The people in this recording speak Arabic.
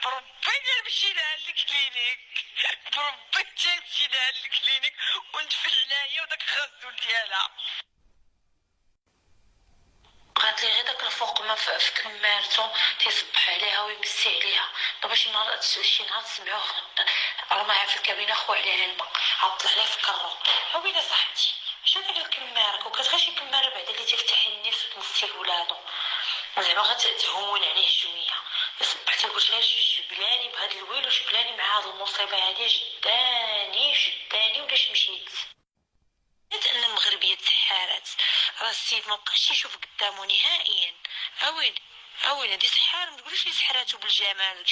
بربي نمشي لها للكلينيك، بربي نمشي لها للكلينيك وندفل عليا وداك الغزول ديالها. قالت لي غير داك الفوق ما في كمارتو تيصبح عليها ويمسي عليها. دابا شي نهار تسمعوه رماها في الكابينه خو عليها الماء عطل عليها في الكرو. ويلي صاحبتي شنو داك الكمارك وكانت غير شي كماره بعدا اللي تفتح النفس وتمسي لولادو زعما غتهون عليه شويه. صبحت قلت لها جبلاني بهاد الويل وجبلاني مع هاد المصيبه هادي جداني ولاش مشيت. ان المغربيه تسحارات راه السيد ما بقاش يشوف قدامه نهائيا. اويلي هادي سحار ما تقوليش لي سحراتو بالجمال.